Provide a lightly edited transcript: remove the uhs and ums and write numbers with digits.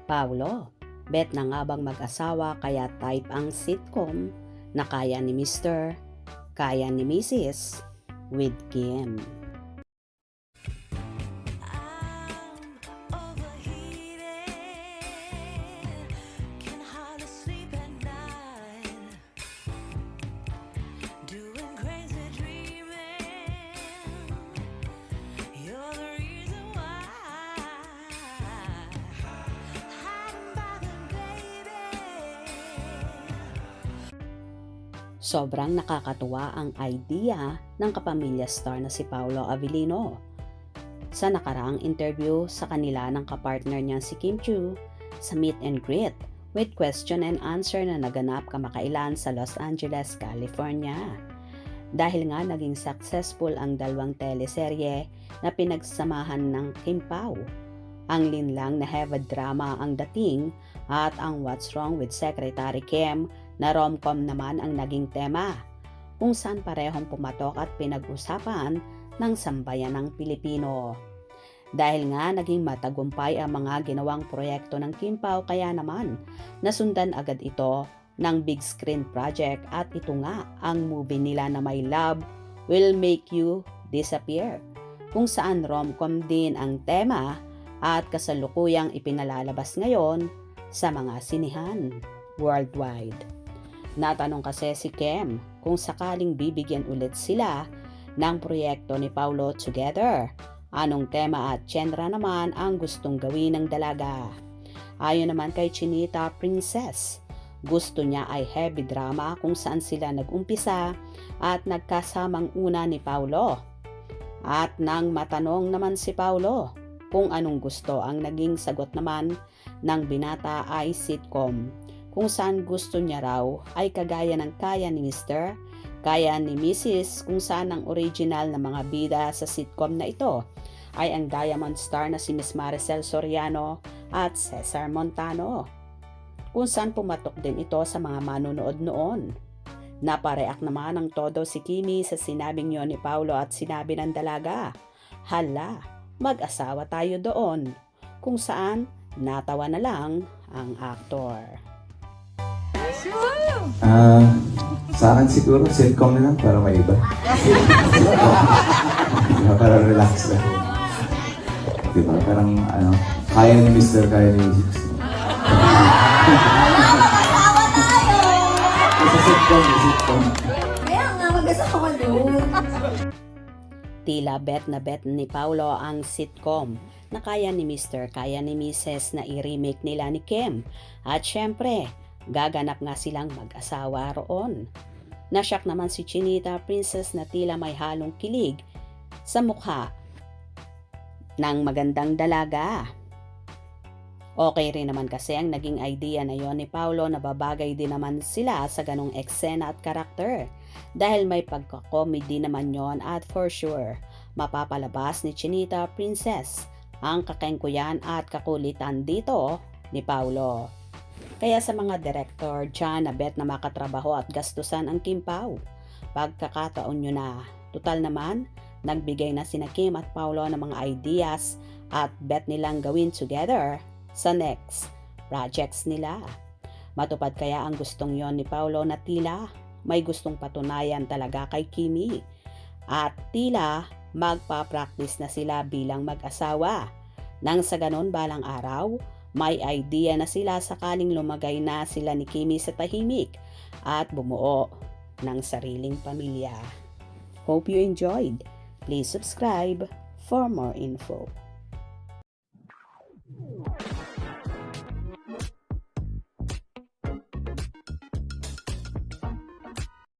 Paulo, bet na nga bang mag-asawa kaya type ang sitcom na kaya ni Mr., kaya ni Mrs. with Kim? Sobrang nakakatuwa ang idea ng kapamilya star na si Paolo Avellino. Sa nakaraang interview sa kanila ng kapartner niyang si Kim Chiu sa meet and greet with question and answer na naganap kamakailan sa Los Angeles, California. Dahil nga naging successful ang dalawang teleserye na pinagsamahan ng Kim Pao. Ang linlang na heavy drama ang dating at ang What's Wrong with Secretary Kim na rom-com naman ang naging tema, kung saan parehong pumatok at pinag-usapan ng sambayan ng Pilipino. Dahil nga naging matagumpay ang mga ginawang proyekto ng Kim Pao, kaya naman nasundan agad ito ng big screen project at ito nga ang movie nila na My Love Will Make You Disappear, kung saan rom-com din ang tema at kasalukuyang ipinalalabas ngayon sa mga sinihan worldwide. Natanong kasi si Kim kung sakaling bibigyan ulit sila ng proyekto ni Paulo together, anong tema at genre naman ang gustong gawin ng dalaga. Ayon naman kay Chinita Princess, gusto niya ay heavy drama kung saan sila nag-umpisa at nagkasamang una ni Paulo. At nang matanong naman si Paulo kung anong gusto, ang naging sagot naman ng binata ay sitcom, kung saan gusto niya raw ay kagaya ng kaya ni Mr., kaya ni Mrs., kung saan ang original na mga bida sa sitcom na ito ay ang Diamond Star na si Miss Maricel Soriano at Cesar Montano, kung saan pumatok din ito sa mga manonood noon. Napareact naman ng todo si Kimi sa sinabing yon ni Paulo at sinabi ng dalaga, "Hala, mag-asawa tayo doon," kung saan natawa na lang ang aktor. Sa akin siguro sitcom na lang para may iba. Diba, para relax lang. Diba, parang kaya ni Mr., kaya ni Mrs. Mag-asawa tayo! Sa sitcom. Kaya nga, mag-asawa doon. Tila bet na bet ni Paulo ang sitcom na kaya ni Mr., kaya ni Mrs. na i-remake nila ni Kim. At syempre, gaganap nga silang mag-asawa roon. Nasyak naman si Chinita Princess na tila may halong kilig sa mukha ng magandang dalaga. Okay rin naman kasi ang naging idea na yon ni Paulo na babagay din naman sila sa ganong eksena at karakter. Dahil may pagka-comedy naman yon at for sure, mapapalabas ni Chinita Princess ang kakengkuyan at kakulitan dito ni Paulo. Kaya sa mga director dyan na bet na makatrabaho at gastusan ang Kim Pao, pagkakataon nyo na. Tutal naman, nagbigay na sina Kim at Paulo ng mga ideas at bet nilang gawin together sa next projects nila. Matupad kaya ang gustong yon ni Paulo na tila may gustong patunayan talaga kay Kimi at tila magpa-practice na sila bilang mag-asawa. Nang sa ganon balang araw, may idea na sila sakaling lumagay na sila ni Kimi sa tahimik at bumuo ng sariling pamilya. Hope you enjoyed. Please subscribe for more info.